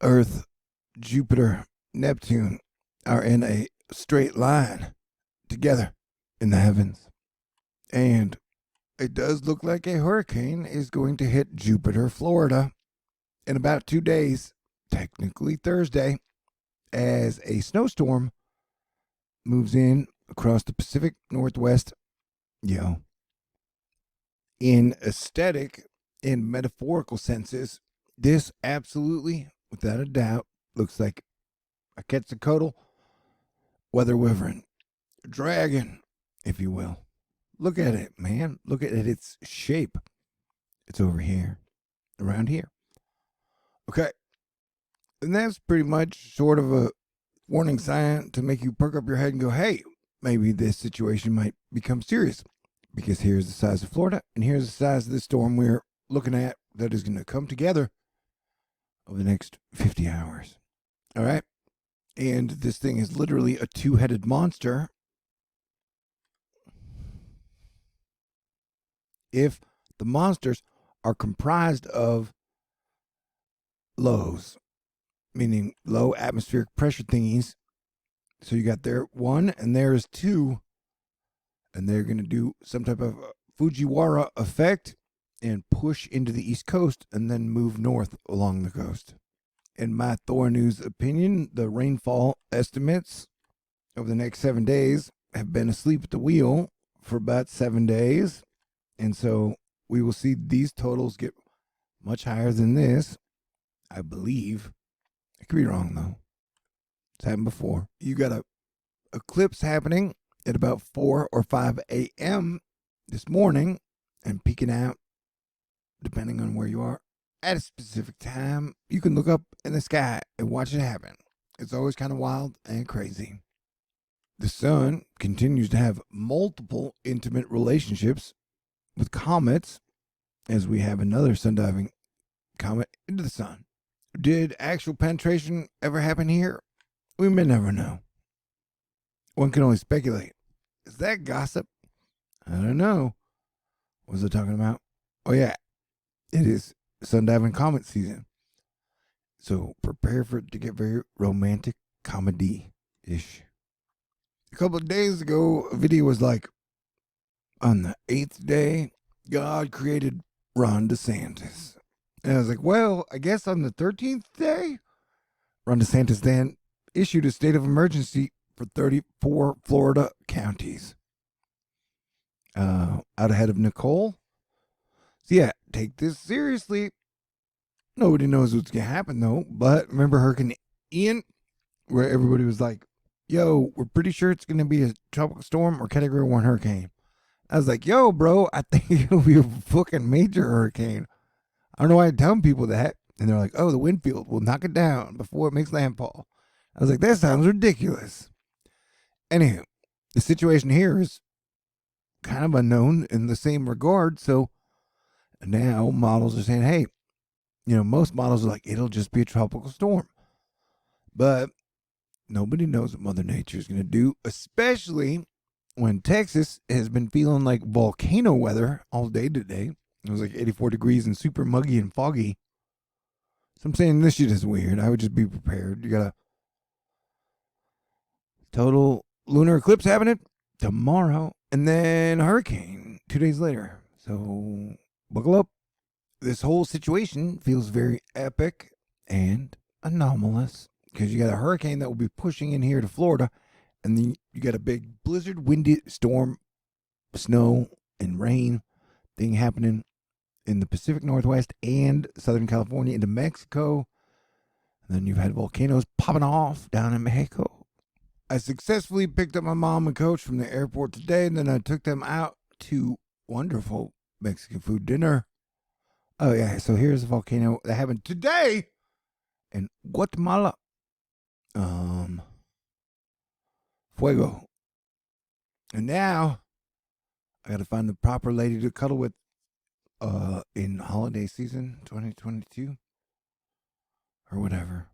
Earth, Jupiter, Neptune are in a straight line together in the heavens. And it does look like a hurricane is going to hit Jupiter, Florida in about 2 days, technically Thursday, as a snowstorm moves in across the Pacific Northwest. In aesthetic and metaphorical senses, this absolutely, without a doubt, looks like a Quetzalcoatl weather wyvern, dragon, if you will. Look at it, man. Look at its shape. It's over here, around here. Okay. And that's pretty much sort of a warning sign to make you perk up your head and go, hey, maybe this situation might become serious. Because here's the size of Florida, and here's the size of the storm we're looking at that is going to come together over the next 50 hours. All right? And this thing is literally a two-headed monster. If the monsters are comprised of lows, meaning low atmospheric pressure thingies, so you got there one and there's two, and they're going to do some type of Fujiwara effect and push into the East Coast and then move north along the coast. In my THORnews opinion, the rainfall estimates over the next 7 days have been asleep at the wheel for about 7 days. And so we will see these totals get much higher than this, I believe. I could be wrong, though. It's happened before. You got a eclipse happening at about 4 or 5 a.m. this morning and peeking out, depending on where you are, at a specific time. You can look up in the sky and watch it happen. It's always kind of wild and crazy. The sun continues to have multiple intimate relationships with comets, as we have another Sundiving comet into the sun. Did actual penetration ever happen here? We may never know. One can only speculate. Is that gossip? I don't know. What was I talking about? Oh, yeah. It is Sundiving comet season. So prepare for it to get very romantic comedy-ish. A couple of days ago, a video was like, on the 8th day, God created Ron DeSantis. And I was like, well, I guess on the 13th day, Ron DeSantis then issued a state of emergency for 34 Florida counties. Out ahead of Nicole. So yeah, take this seriously. Nobody knows what's going to happen though. But remember Hurricane Ian, where everybody was like, yo, we're pretty sure it's going to be a tropical storm or Category 1 hurricane. I was like, yo, bro, I think it'll be a fucking major hurricane. I don't know why I'm telling people that. And they're like, oh, the wind field will knock it down before it makes landfall. I was like, that sounds ridiculous. Anywho, the situation here is kind of unknown in the same regard. So now models are saying, hey, most models are like, it'll just be a tropical storm. But nobody knows what Mother Nature is going to do, especially when Texas has been feeling like volcano weather all day today. It was like 84 degrees and super muggy and foggy. So I'm saying this shit is weird. I would just be prepared. You got a total lunar eclipse happening tomorrow, and then a hurricane 2 days later. So buckle up. This whole situation feels very epic and anomalous because you got a hurricane that will be pushing in here to Florida, and then you got a big blizzard, windy storm, snow, and rain thing happening in the Pacific Northwest and Southern California into Mexico. And then you've had volcanoes popping off down in Mexico. I successfully picked up my mom and coach from the airport today, and then I took them out to wonderful Mexican food dinner. Oh, yeah, so here's a volcano that happened today in Guatemala. Fuego. And now I got to find the proper lady to cuddle with in holiday season 2022 or whatever.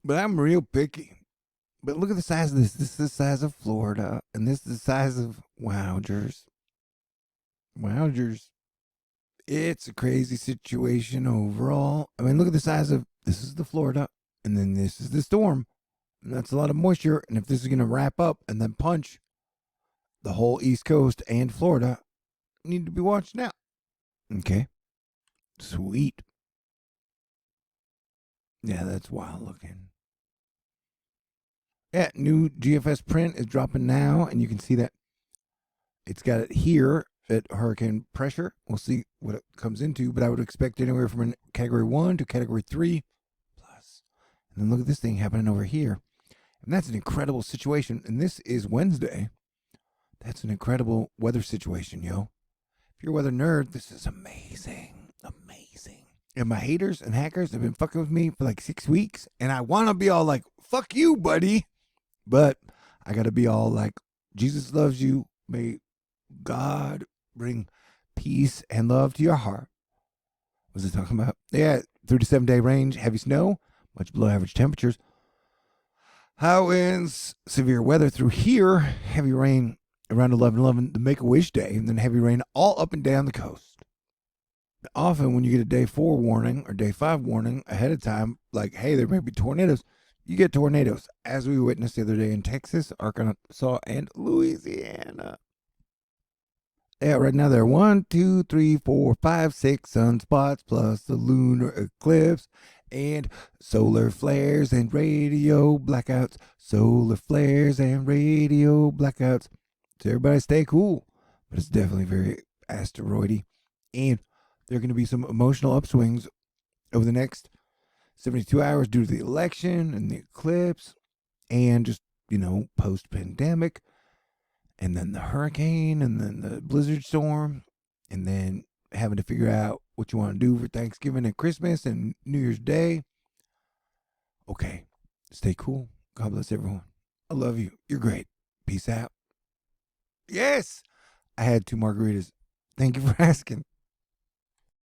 But I'm real picky. But look at the size of this. This is the size of Florida, and this is the size of Wowgers. Wowgers. It's a crazy situation overall. I mean, look at the size of this is the Florida, and then this is the storm. And that's a lot of moisture. And if this is going to wrap up and then punch the whole East Coast and Florida, need to be watched now. Okay. Sweet. Yeah, that's wild looking. Yeah, new GFS print is dropping now, and you can see that it's got it here at hurricane pressure. We'll see what it comes into, but I would expect anywhere from a category 1 to category 3 plus. And then look at this thing happening over here. And that's an incredible situation. And this is Wednesday. That's an incredible weather situation, yo. If you're a weather nerd, this is amazing. Amazing. And my haters and hackers have been fucking with me for like 6 weeks. And I want to be all like, fuck you, buddy. But I got to be all like, Jesus loves you. May God bring peace and love to your heart. What was it talking about? Yeah, 3 to 7 day range, heavy snow, much below average temperatures. High winds, severe weather through here, heavy rain around 11:11, the Make-A-Wish day, and then heavy rain all up and down the coast. Often when you get a day 4 warning or day 5 warning ahead of time, like, hey, there may be tornadoes, you get tornadoes, as we witnessed the other day in Texas, Arkansas, and Louisiana. Yeah, right now there are 1, 2, 3, 4, 5, 6 sunspots plus the lunar eclipse and solar flares and radio blackouts. Solar flares and radio blackouts. So everybody stay cool. But it's definitely very asteroidy. And there are going to be some emotional upswings over the next 72 hours due to the election and the eclipse and just, post-pandemic. And then the hurricane, and then the blizzard storm, and then having to figure out what you want to do for Thanksgiving and Christmas and New Year's Day. Okay, stay cool. God bless everyone. I love you. You're great. Peace out. Yes, I had 2 margaritas. Thank you for asking.